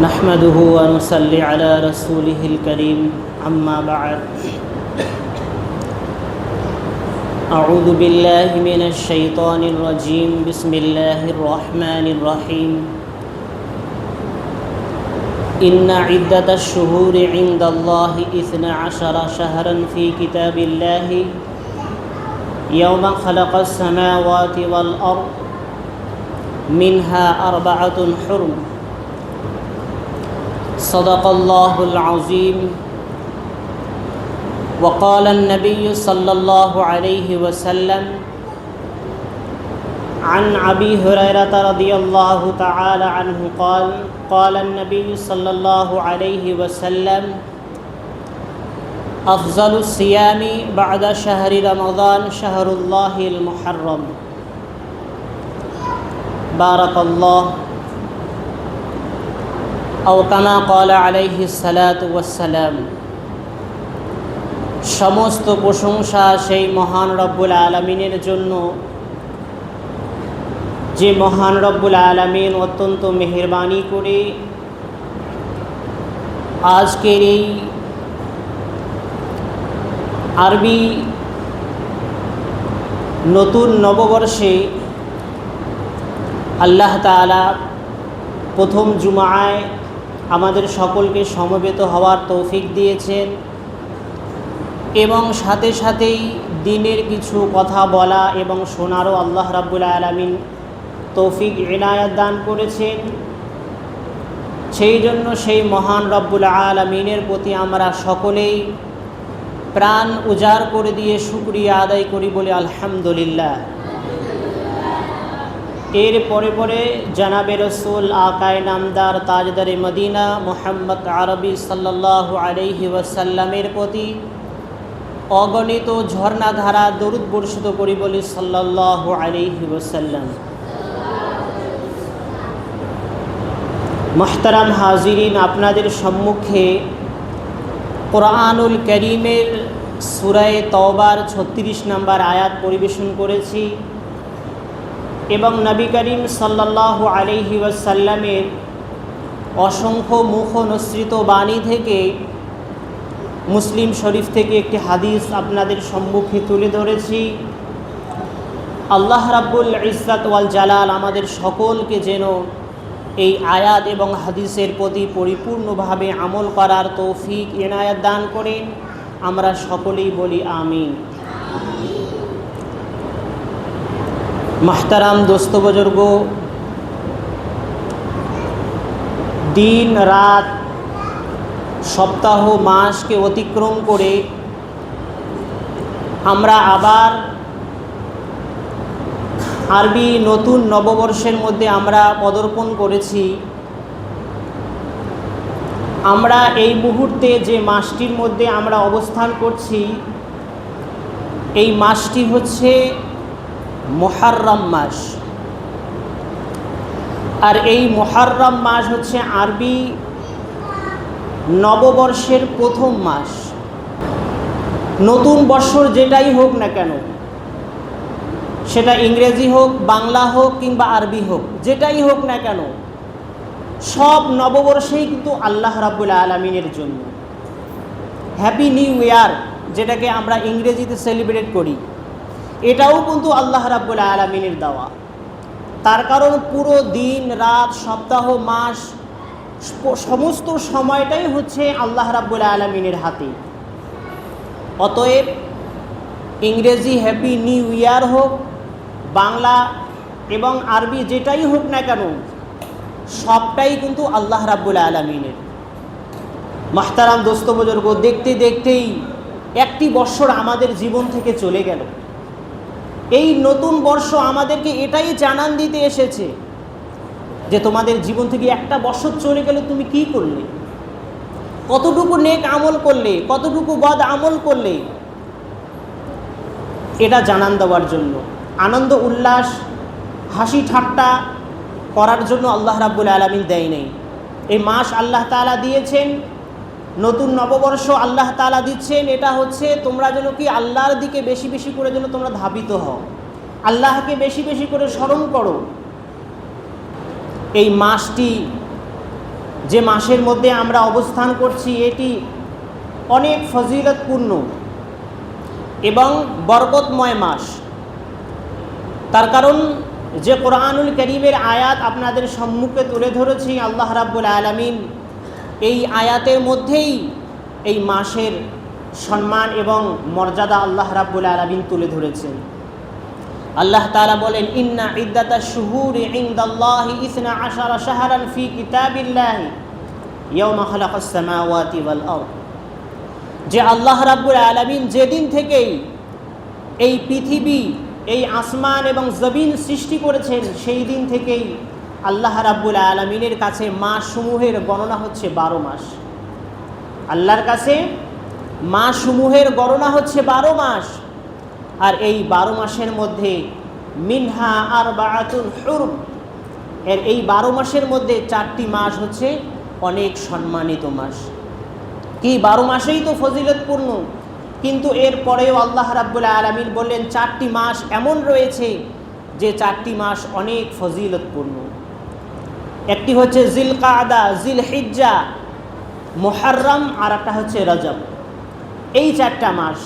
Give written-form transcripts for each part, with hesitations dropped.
نحمده ونصلي على رسوله الكريم أما بعد أعوذ بالله من الشيطان الرجيم بسم الله الرحمن الرحيم إن عدة الشهور عند الله 12 شهرا في كتاب الله يوم خلق السماوات والأرض منها 4 حرم صدق الله العظيم وقال النبي صلى الله عليه وسلم عن أبي هريرة رضي الله تعالى عنه قال قال النبي صلى الله عليه وسلم أفضل الصيام بعد شهر رمضان شهر الله المحرم بارك الله أو كما قال عليه الصلاة والسلام। সমস্ত প্রশংসা সেই মহান রব্বুল আলামিনের জন্য, যে মহান রব্বুল আলামিন অত্যন্ত মেহেরবানি করে আজকের এই আরবি নতুন নববর্ষে আল্লাহ তাআলা প্রথম জুমায় আমাদের সকলকে সমবেত হওয়ার তৌফিক দিয়েছেন এবং সাথে সাথেই দিনের কিছু কথা বলা এবং শোনারও আল্লাহ রাব্বুল আলামিন তৌফিক ইনায়াত দান করেছেন। সেই জন্য সেই মহান রব্বুল আলামিনের প্রতি আমরা সকলেই প্রাণ উজাড় করে দিয়ে শুকরিয়া আদায় করি বলে আলহামদুলিল্লাহ। এর পরে পরে জানাবে রসুল আকায়ে নামদার তাজদারে মদিনা মুহাম্মদ আরবি সাল্লাল্লাহু আলাইহি ওয়াসাল্লামের প্রতি অগণিত ঝর্ণাধারা দরুদ বর্ষিত করি বলি সাল্লাল্লাহু আলাইহি ওয়াসাল্লাম। মুহতারাম হাজিরিন, আপনাদের সম্মুখে কোরআনুল কারীমের সূরা তাওবার 36 নম্বর আয়াত পরিবেশন করেছি এবং নবী করিম সাল্লাল্লাহু আলাইহি ওয়াসাল্লামের অসংখ্য মুখনসৃত বাণী থেকে মুসলিম শরীফ থেকে একটি হাদিস আপনাদের সম্মুখে তুলে ধরেছি। আল্লাহ রাব্বুল ইজ্জত ওয়াল জালাল আমাদের সকলকে যেন এই আয়াত এবং হাদিসের প্রতি পরিপূর্ণভাবে আমল করার তৌফিক ইনায়াত দান করেন। আমরা সকলেই বলি আমিন। মাহতারাম দোস্ত বুজুর্গ, দিন রাত সপ্তাহ মাসকে অতিক্রম করে আমরা আবার আরবি নতুন নববর্ষের মধ্যে আমরা পদার্পণ করেছি। আমরা এই মুহূর্তে যে মাসটির মধ্যে আমরা অবস্থান করছি, এই মাসটি হচ্ছে মুহররম মাস। আর এই মুহররম মাস হচ্ছে আরবি নববর্ষের প্রথম মাস। নতুন বৎসর যেটাই হোক না কেন, সেটা ইংরেজি হোক, বাংলা হোক কিংবা আরবি হোক, যেটাই হোক না কেন, সব নববর্ষেই কিন্তু আল্লাহ রাব্বুল আলামিনের জন্য। হ্যাপি নিউ ইয়ার যেটাকে আমরা ইংরেজিতে সেলিব্রেট করি, এটাও কিন্তু আল্লাহ রাব্বুল আলামিনের দেওয়া। তার কারণ পুরো দিন রাত সপ্তাহ মাস সমস্ত সময়টাই হচ্ছে আল্লাহ রাব্বুল আলামিনের হাতে। অতএব ইংরেজি হ্যাপি নিউ ইয়ার হোক, বাংলা এবং আরবি যেটাই হোক না কেন, সবটাই কিন্তু আল্লাহ রাব্বুল আলামিনের। মাহতারাম দোস্ত বুজুর্গ, দেখতে দেখতেই একটি বৎসর আমাদের জীবন থেকে চলে গেল। এই নতুন বর্ষ আমাদেরকে এটাই জানান দিতে এসেছে যে তোমাদের জীবন থেকে একটা বছর চলে গেলে তুমি কি করলে, কতটুকু নেক আমল করলে, কতটুকু বদ আমল করলে, এটা জানান দেওয়ার জন্য, আনন্দ উল্লাস হাসি ঠাট্টা করার জন্য আল্লাহ রাব্বুল আলামিন দেয় নেই। এই মাস আল্লাহ তাআলা দিয়েছেন, নতুন নববর্ষ আল্লাহ তাআলা দিচ্ছেন। এটা হচ্ছে তোমরা যেন কি আল্লাহর দিকে বেশি বেশি করে যেন তোমরা ধাবিত হও, আল্লাহকে বেশি বেশি করে স্মরণ করো। এই মাসটি যে মাসের মধ্যে আমরা অবস্থান করছি এটি অনেক ফজিলতপূর্ণ এবং বরকতময় মাস। তার কারণ যে কোরআনুল কারীমের আয়াত আপনাদের সম্মুখে তুলে ধরেছি, আল্লাহ রাব্বুল আলামিন এই আয়াতের মধ্যেই এই মাসের সম্মান এবং মর্যাদা আল্লাহ রাব্বুল আলামিন তুলে ধরেছেন। আল্লাহ তাআলা বলেন, ইন্না ইদ্দাতাশ শুহুরি ইনদাল্লাহি 12 শাহরান ফি কিতাবিল্লাহি ইয়াওমা খালাকাস সামাওয়াতি ওয়াল আরদ। যে আল্লাহ রাব্বুল আলামিন যেদিন থেকেই এই পৃথিবী, এই আসমান এবং জমিন সৃষ্টি করেছেন, সেই দিন থেকেই আল্লাহ রাব্বুল আলামিনের কাছে মাসসমূহের গণনা হচ্ছে 12 মাস। আল্লাহর কাছে মাসসমূহের গণনা হচ্ছে 12 মাস। আর এই 12 মাসের মধ্যে মিনহা আরবাআতুন হুরুম, এর এই 12 মাসের মধ্যে 4টি মাস হচ্ছে অনেক সম্মানিত মাস। কি 12 মাসেই তো ফজিলতপূর্ণ, কিন্তু এর পরেও আল্লাহ রাব্বুল আলামিন বললেন 4টি মাস এমন রয়েছে যে 4টি মাস অনেক ফজিলতপূর্ণ। একটি হচ্ছে জিলকাদা, জিলহিজ্জা, মুহররম, আর একটা হচ্ছে রজব। এই 4টা মাস,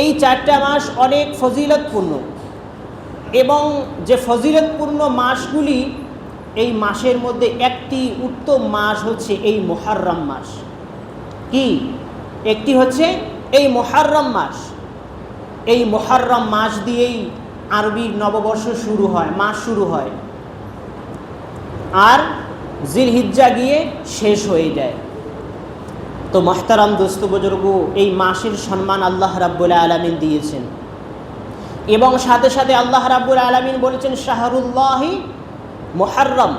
এই 4টা মাস অনেক ফজিলতপূর্ণ। এবং যে ফজিলতপূর্ণ মাসগুলি, এই মাসের মধ্যে একটি উত্তম মাস হচ্ছে এই মুহররম মাস। কি? একটি হচ্ছে এই মুহররম মাস। এই মুহররম মাস দিয়েই আরবি নববর্ষ শুরু হয়, মাস শুরু হয়, আর জিলহিজ্জা গিয়ে শেষ হয়ে যায়। তো মুহতারাম দোস্ত বুজুর্গ, এই মাসের সম্মান আল্লাহ রাব্বুল আলামিন দিয়েছেন। এবং সাথে সাথে আল্লাহ রাব্বুল আলামিন বলেছেন শাহরুল্লাহি মুহররম।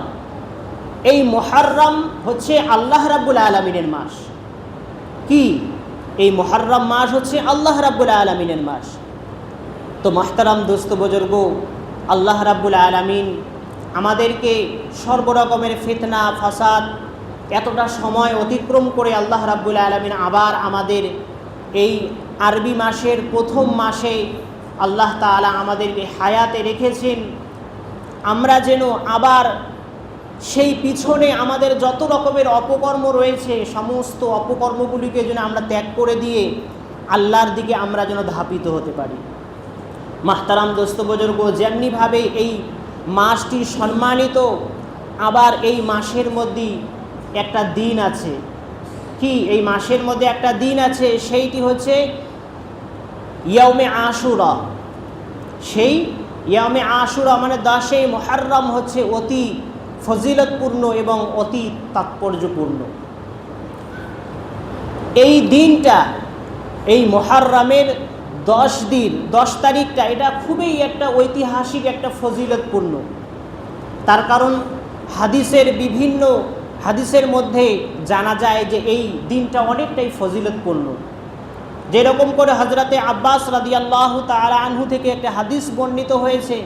এই মুহররম হচ্ছে আল্লাহ রাব্বুল আলামিনের মাস। কি? এই মুহররম মাস হচ্ছে আল্লাহ রাব্বুল আলামিনের মাস। তো মুহতারাম দোস্ত বুজুর্গ, আল্লাহ রাব্বুল আলামিন আমাদেরকে সর্বরকমের ফিতনা, ফাসাদ, এতটা সময় অতিক্রম করে আল্লাহ রাব্বুল আলামিন আবার আমাদের এই আরবি মাসের প্রথম মাসে আল্লাহ তাআলা আমাদেরকে হায়াতে রেখেছেন। আমরা যেন আবার সেই পিছনে আমাদের যত রকমের অপকর্ম রয়েছে, সমস্ত অপকর্মগুলিকে যেন আমরা ত্যাগ করে দিয়ে আল্লাহর দিকে আমরা যেন ধাপিত হতে পারি। মুহতারাম দোস্ত বুজুর্গ, যেমনিভাবে এই মাসটি সম্মানিত, আবার এই মাসের মধ্যে একটা দিন আছে। কি? এই মাসের মধ্যে একটা দিন আছে, সেইটি হচ্ছে ইয়াউমে আশুরা। সেই ইয়াউমে আশুরা মানে 10 মুহররম হচ্ছে অতি ফজিলতপূর্ণ এবং অতি তাৎপর্যপূর্ণ। এই দিনটা, এই মুহররমের 10 তারিখটা, এটা খুবই একটা ঐতিহাসিক, একটা ফজিলতপূর্ণ। তার কারণ হাদিসের মধ্যে জানা যায় যে এই দিনটা অনেকটাই ফজিলতপূর্ণ। যেরকম করে হযরতে আব্বাস রাদিয়াল্লাহু তাআলা আনহু থেকে একটা হাদিস বর্ণিত হয়েছে,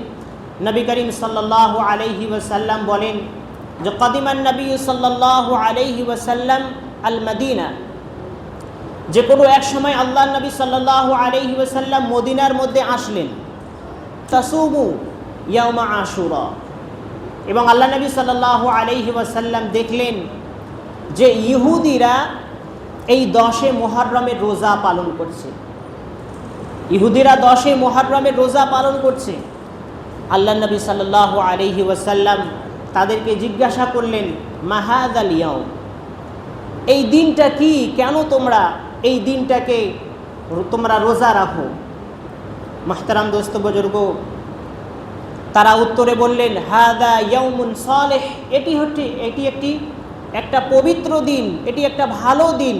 নবী করিম সাল্লাল্লাহু আলাইহি ওয়াসাল্লাম বলেন যে কাদিমান নবী সাল্লাল্লাহু আলাইহি ওয়াসাল্লাম আল মদিনা, যে কোনো এক সময় আল্লাহর নবী সাল্লাল্লাহু আলাইহি ওয়াসাল্লাম মদিনার মধ্যে আসলেন। তাসুমু ইয়াউমা আশুরা, এবং আল্লাহ নবী সাল্লাল্লাহু আলাইহি ওয়াসাল্লাম দেখলেন যে ইহুদিরা এই 10 মুহররমের রোজা পালন করছে। ইহুদিরা 10 মুহররমের রোজা পালন করছে। আল্লাহ নবী সাল্লাল্লাহু আলাইহি ওয়াসাল্লাম তাদেরকে জিজ্ঞাসা করলেন, মা হাযাল ইয়াউম, এই দিনটা কি? কেন তোমরা এই দিনটাকে তোমরা রোজা রাখো? মুহতারাম দোস্ত বুজুর্গ, তারা উত্তরে বললেন, হাদা ইয়াউমুন সালেহ, এটি একটা পবিত্র দিন, এটি একটা ভালো দিন।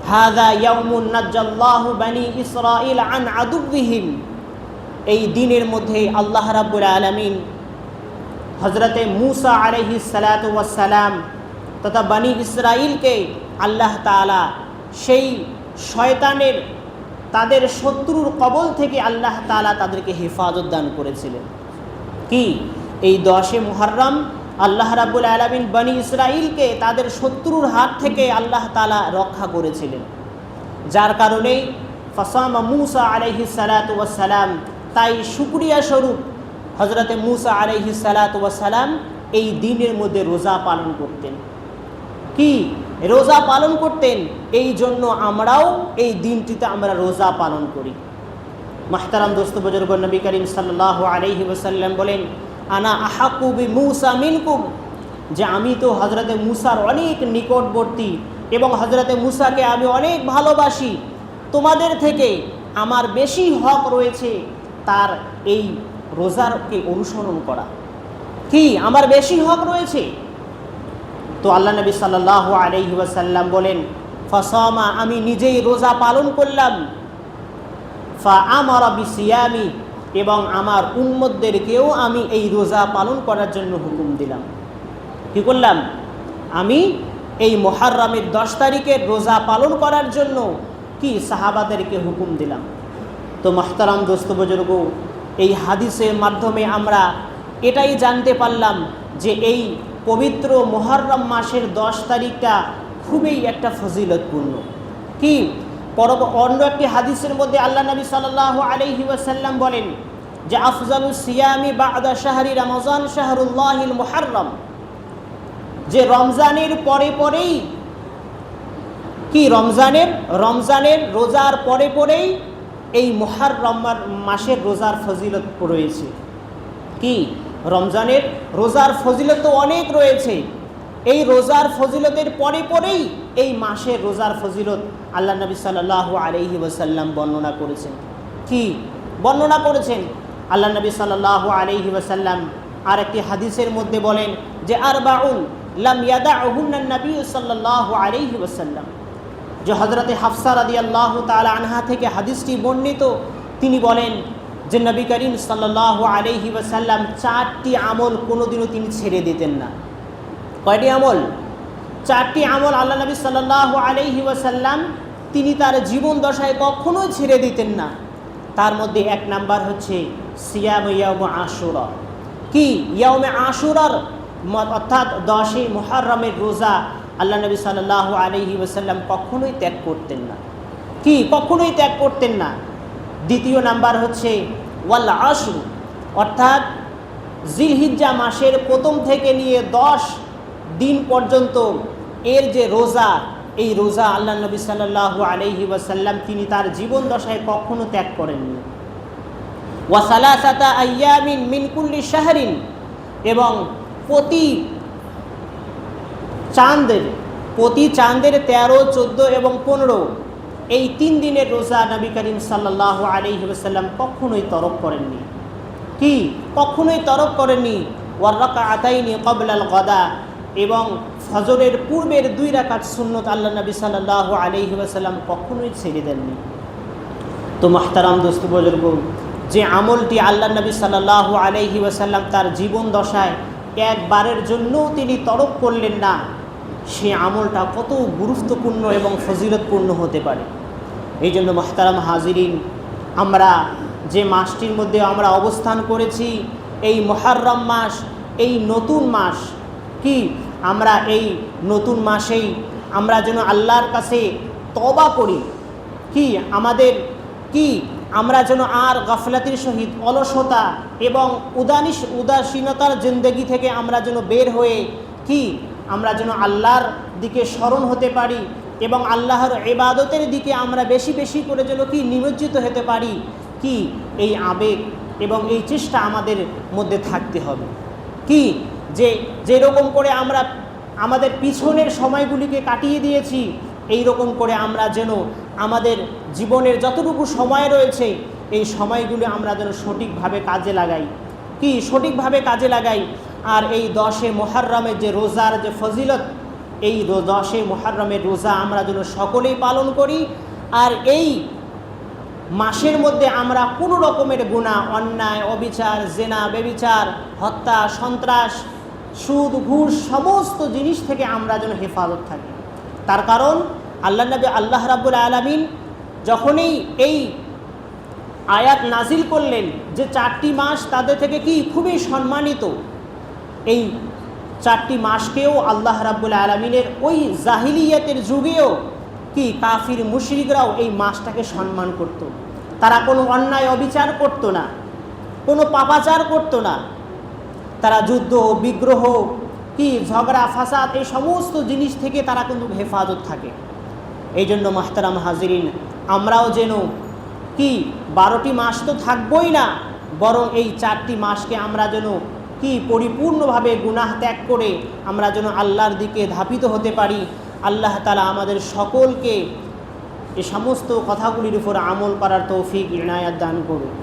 হাদা ইয়াউমুন নাজ্জাল্লাহু বানি ইসরাঈল আন আদুবিহিম, এই দিনের মধ্যে আল্লাহ রাব্বুল আলামিন হযরতে মূসা আলাইহিস সালাতু ওয়াস সালাম তথা বানি ইসরাঈলকে আল্লাহ তাআলা সেই শয়তানের, তাদের শত্রুর কবল থেকে আল্লাহ তাআলা তাদেরকে হেফাজত দান করেছিলেন। কি? এই 10 মুহররম আল্লাহ রাব্বুল আলামিন বনি ইসরাঈলকে তাদের শত্রুর হাত থেকে আল্লাহ তাআলা রক্ষা করেছিলেন, যার কারণে ফাসামা মূসা আলাইহিস সালাতু ওয়াস সালাম, তাই শুকরিয়া স্বরূপ হযরতে মূসা আলাইহিস সালাতু ওয়াস সালাম এই দিনের মধ্যে রোজা পালন করতেন। কি রোজা পালন করতেন, এই জন্য আমরাও এই দিনটিতে আমরা রোজা পালন করি। মাহতারাম দোস্ত বুজুর্গ, নবী করিম সাল্লাল্লাহু আলাইহি ওয়াসাল্লাম বলেন, আনা আহাকু বিমূসা মিনকুম, যে আমি তো হযরতে মূসার অনেক নিকটবর্তী এবং হযরতে মূসাকে আমি অনেক ভালোবাসি, তোমাদের থেকে আমার বেশি হক রয়েছে তার এই রোজারকে অনুসরণ করা। কি আমার বেশি হক রয়েছে? তো আল্লাহ নবী সাল্লাল্লাহু আলাইহি ওয়াসাল্লাম বলেন, ফাসামা, আমি নিজেই রোজা পালন করলাম, ফা আমারা বিসিয়ামি, এবং আমার উম্মতদেরকেও আমি এই রোজা পালন করার জন্য হুকুম দিলাম। কি করলাম? আমি এই মুহররমের 10 তারিখের রোজা পালন করার জন্য কি সাহাবাদেরকে হুকুম দিলাম। তো মুহতারাম দোস্ত বুজুর্গ, এই হাদিসের মাধ্যমে আমরা এটাই জানতে পারলাম যে এই পবিত্র মুহররম মাসের 10 তারিখটা খুবই একটা ফজিলতপূর্ণ। কি অন্য একটি হাদিসের মধ্যে আল্লাহ নবী সাল্লাল্লাহু আলাইহি ওয়াসাল্লাম বলেন যে আফজালুস সিয়ামি বা'দা শাহরি রমজান শাহরুল্লাহিল মুহররম, যে রমজানের পরে পরেই কি রমজানের রোজার পরে পরেই এই মুহররম মাসের রোজার ফজিলত রয়েছে। কি রমজানের রোজার ফজিলত তো অনেক রয়েছে, এই রোজার ফজিলতের পরে পরেই এই মাসের রোজার ফজিলত আল্লাহ নবী সাল্লাল্লাহু আলাইহি ওয়াসাল্লাম বর্ণনা করেছেন। কি বর্ণনা করেছেন? আল্লাহ নবী সাল্লাল্লাহু আলাইহি ওয়াসাল্লাম আর একটি হাদিসের মধ্যে বলেন যে আরবাউন লাম ইয়াদাউহুন্না নবী সাল্লাল্লাহু আলাইহি ওয়াসাল্লাম, যে হযরতে হাফসা রাদিয়াল্লাহু তাআলা আনহা থেকে হাদিসটি বর্ণিত, তিনি বলেন যে নবী করিম সাল্লাল্লাহু আলাইহি ওয়াসাল্লাম 4টি আমল কোনোদিনও তিনি ছেড়ে দিতেন না। কয়টি আমল? 4টি আমল আল্লাহ নবী সাল্লাল্লাহু আলাইহি ওয়াসাল্লাম তিনি তার জীবন দশায় কখনোই ছেড়ে দিতেন না। তার মধ্যে 1 নাম্বার হচ্ছে সিয়াম ইয়াউম আশুরা। কি ইয়াউমে আশুরার অর্থাৎ 10 মুহররমের রোজা আল্লাহ নবী সাল্লাল্লাহু আলাইহি ওয়াসাল্লাম কখনোই ত্যাগ করতেন না। কি কখনোই ত্যাগ করতেন না। দ্বিতীয় নাম্বার হচ্ছে ওয়াল আশর, অর্থাৎ জিলহিজ্জা মাসের প্রথম থেকে নিয়ে 10 দিন পর্যন্ত এর যে রোজা, এই রোজা আল্লাহ নবী সাল্লাল্লাহু আলাইহি ওয়াসাল্লাম তিনি তার জীবন দশায় কখনো ত্যাগ করেননি। ওয়া সালাসাতা আইয়ামিন মিন কুল্লি শাহরিন, এবং প্রতি চাঁদের 13, 14 এবং 15 এই 3 দিনের রোজা নবী করিম সাল্লাল্লাহু আলাইহি ওয়াসাল্লাম কখনোই তরক করেননি। কি কখনোই তরক করেননি। ওয়ার রাকাআতাইনি ক্বাবলাল গাদা, এবং ফজরের পূর্বের 2 রাকাত সুন্নত আল্লাহ নবী সাল্লাল্লাহু আলাইহি ওয়াসাল্লাম কখনোই ছেড়ে দেননি। তো মুহতারাম দোস্ত বুজুর্গ, যে আমলটি আল্লাহ নবী সাল্লাল্লাহু আলাইহি ওয়াসাল্লাম তার জীবন দশায় একবারের জন্যও তিনি তরক করলেন না, সে আমলটা কত গুরুত্বপূর্ণ এবং ফজিলতপূর্ণ হতে পারে। এই জন্য মুহতারাম হাজিরিন, আমরা যে মাসটির মধ্যে আমরা অবস্থান করেছি, এই মুহররম মাস, এই নতুন মাস, কি আমরা এই নতুন মাসেই আমরা যেন আল্লাহর কাছে তওবা করি। কি আমরা যেন আর গাফলাতির সহিত অলসতা এবং উদাসীনতার জিন্দেগি থেকে আমরা যেন বের হয়ে কি আমরা যেন আল্লাহর দিকে স্মরণ হতে পারি এবং আল্লাহর ইবাদতের দিকে আমরা বেশি বেশি করে যেন কি নিমজ্জিত হতে পারি। কি এই আবেগ এবং এই চেষ্টা আমাদের মধ্যে থাকতে হবে। কি যেরকম করে আমরা আমাদের পিছনের সময়গুলিকে কাটিয়ে দিয়েছি, এই রকম করে আমরা যেন আমাদের জীবনের যতটুকু সময় রয়েছে এই সময়গুলি আমরা যেন সঠিকভাবে কাজে লাগাই। কি সঠিকভাবে কাজে লাগাই। আর এই 10 মুহররমের যে রোজার যে ফজিলত, এই 10 মুহররমের রোজা আমরা যেন সকলেই পালন করি। আর এই মাসের মধ্যে আমরা কোনো রকমের গুনাহ, অন্যায়, অবিচার, জেনা, ব্যভিচার, হত্যা, সন্ত্রাস, সুদ, ঘুষ সমস্ত জিনিস থেকে আমরা যেন হেফাজত থাকি। তার কারণ আল্লাহ রাব্বুল আলামিন যখনই এই আয়াত নাজিল করলেন যে 4টি মাস তাদের থেকে কি খুবই সম্মানিত, এই 4টি মাসকেও আল্লাহ রাব্বুল আলামিনের ওই জাহিলিয়াতের যুগেও কি কাফির মুশরিকরাও এই মাসটাকে সম্মান করত। তারা কোনো অন্যায় অবিচার করত না, কোনো পাপাচার করত না। তারা যুদ্ধ বিগ্রহ কি ঝগড়া ফাসাদ এই সমস্ত জিনিস থেকে তারা কিন্তু হেফাজত থাকে। এই জন্য মাহতারাম হাজিরিন, আমরাও যেন কি 12টি মাস তো থাকবই না, বরং এই 4টি মাসকে আমরা যেন কি পরিপূর্ণভাবে গুনাহ ত্যাগ করে আমরা যেন আল্লাহর দিকে ধাপিত হতে পারি। আল্লাহ তাআলা আমাদের সকলকে এই সমস্ত কথাগুলির উপর আমল করার তৌফিক ইনায়াত দান করুন।